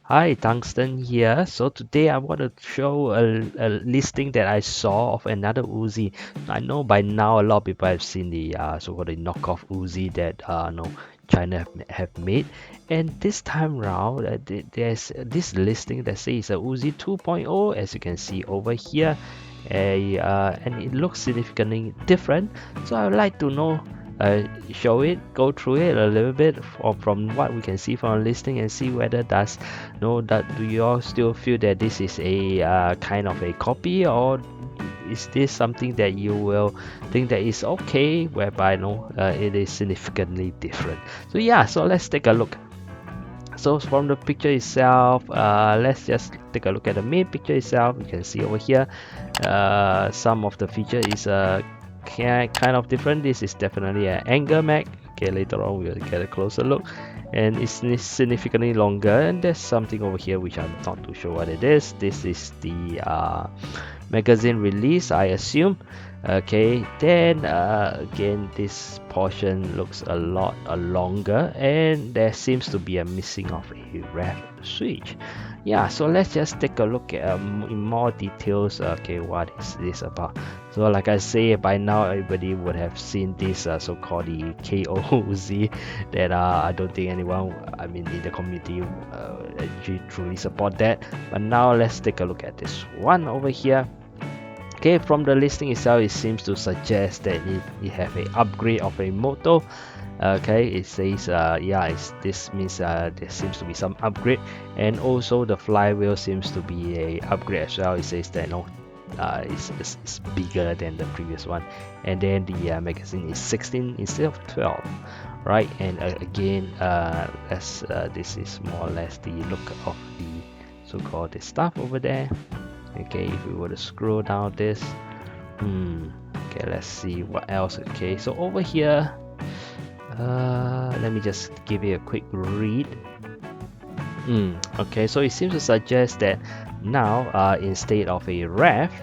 Hi, Tungsten here. So today I want to show a listing that I saw of another Uzi. I know by now a lot of people have seen the so-called the knockoff Uzi that no China have made, and this time round there's this listing that says a Uzi 2.0, as you can see over here, and it looks significantly different. So I would like to know show it, go through it a little bit from what we can see from a listing and see whether does know that do you all still feel that this is a kind of a copy, or is this something that you will think that is okay whereby no it is significantly different. So yeah, so let's take a look. So from the picture itself, let's just take a look at the main picture itself. You can see over here some of the feature is kind of different. This is definitely an anger mag. Okay, later on we'll get a closer look, and it's significantly longer. And there's something over here which I'm not too sure what it is. This is the magazine release, I assume. Okay, then again this portion looks a lot longer, and there seems to be a missing of a ref switch. Yeah, so let's just take a look at in more details. Okay, what is this about? So like I say, by now everybody would have seen this so-called the KOZ that I don't think anyone, I mean in the community, actually truly support that. But now let's take a look at this one over here. Okay, from the listing itself, it seems to suggest that it have a upgrade of a motor. Okay, it says yeah, this means there seems to be some upgrade, and also the flywheel seems to be a upgrade as well. It says that no, it's bigger than the previous one, and then the magazine is 16 instead of 12, right? And again, this is more or less the look of the so-called the stuff over there. Okay, if we were to scroll down this, okay, let's see what else. Okay, so over here, let me just give you a quick read. Okay, so it seems to suggest that now instead of a ref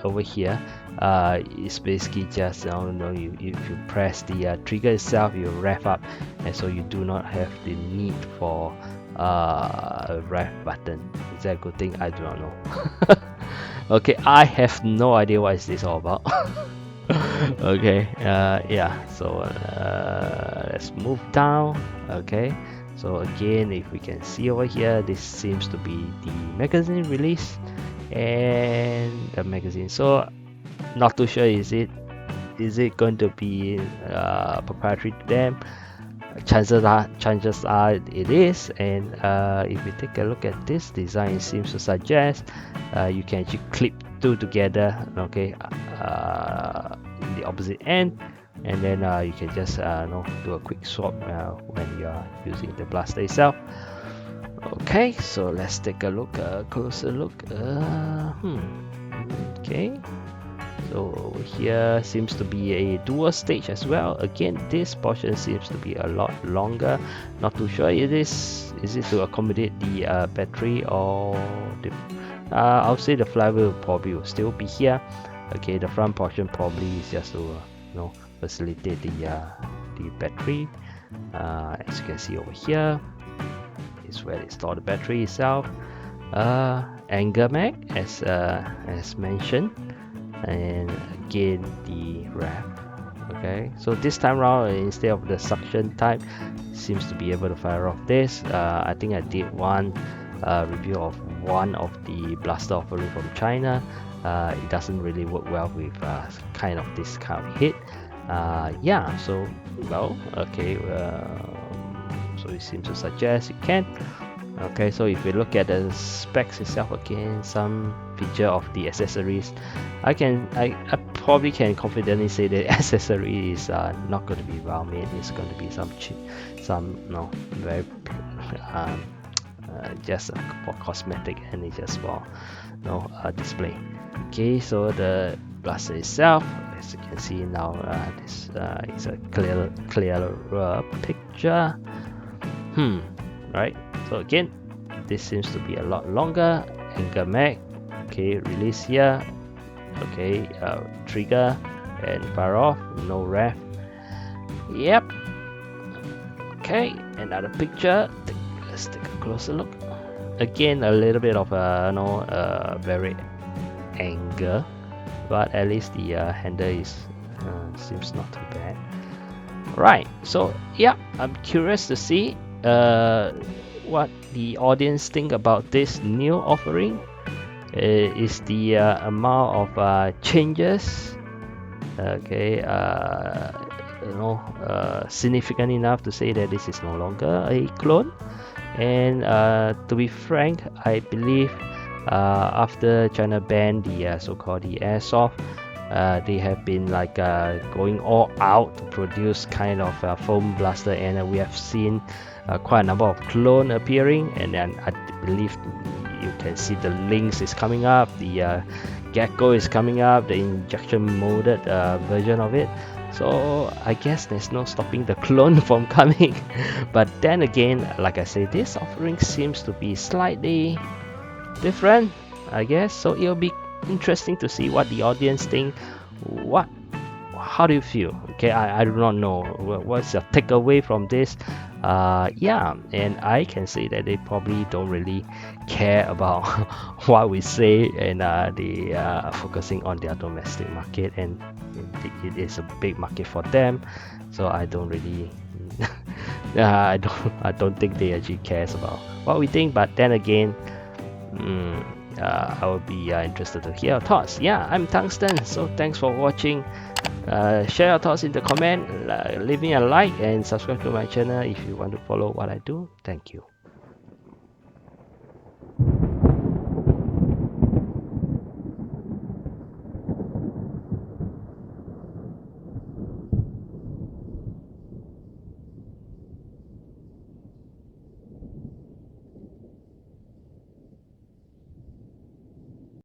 over here, it's basically just you if you press the trigger itself, you rev up, and so you do not have the need for a ref button. Is that a good thing? I do not know. Okay, I have no idea what is this all about. Okay, yeah, so let's move down. Okay, so again, if we can see over here, this seems to be the magazine release, and the magazine, so not too sure, is it going to be proprietary to them? Chances are it is. And if we take a look at this design, it seems to suggest you can actually clip two together, okay, in the opposite end, and then you can just do a quick swap when you are using the blaster itself. Okay, so let's take a look, closer look. Okay, so over here seems to be a dual stage as well. Again, this portion seems to be a lot longer. Not too sure is it to accommodate the battery, or the I'll say the flywheel probably will still be here. Okay, the front portion probably is just to facilitate the battery. As you can see over here is where they store the battery itself. Anger mag as mentioned, and again the wrap. Okay, so this time around, instead of the suction type, seems to be able to fire off this. I think I did one review of one of the blaster offering from China. It doesn't really work well with kind of this kind of hit. Yeah, so well, okay, so it seems to suggest you can. Okay, so if we look at the specs itself again, some feature of the accessories, I probably can confidently say that accessory is not going to be well made. It's going to be some cheap, some very just for cosmetic, and it's just for display. Okay, so the blaster itself, as you can see now, this is a clearer picture. Right, so again, this seems to be a lot longer. Anger mag, okay, release here, okay, trigger and fire off, no ref. Okay, another picture. Let's take a closer look. again, a little bit of very anger, but at least the handle is seems not too bad. Right, so yeah, I'm curious to see what the audience think about this new offering. Is the amount of changes okay significant enough to say that this is no longer a clone? And to be frank, I believe after China banned the so-called the airsoft, they have been like going all out to produce kind of foam blaster, and we have seen quite a number of clone appearing, and then I believe you can see the Lynx is coming up, the Gecko is coming up, the injection molded version of it. So I guess there's no stopping the clone from coming. But then again, like I say, this offering seems to be slightly different, I guess. So it'll be interesting to see what the audience think. What how do you feel? Okay, I do not know what's your takeaway from this. Yeah, and I can say that they probably don't really care about what we say, and they are focusing on their domestic market, and it is a big market for them. So I don't really I don't think they actually cares about what we think. But then again, I would be interested to hear your thoughts. Yeah, I'm Tungsten, so thanks for watching. Share your thoughts in the comment, leave me a like and subscribe to my channel if you want to follow what I do. Thank you.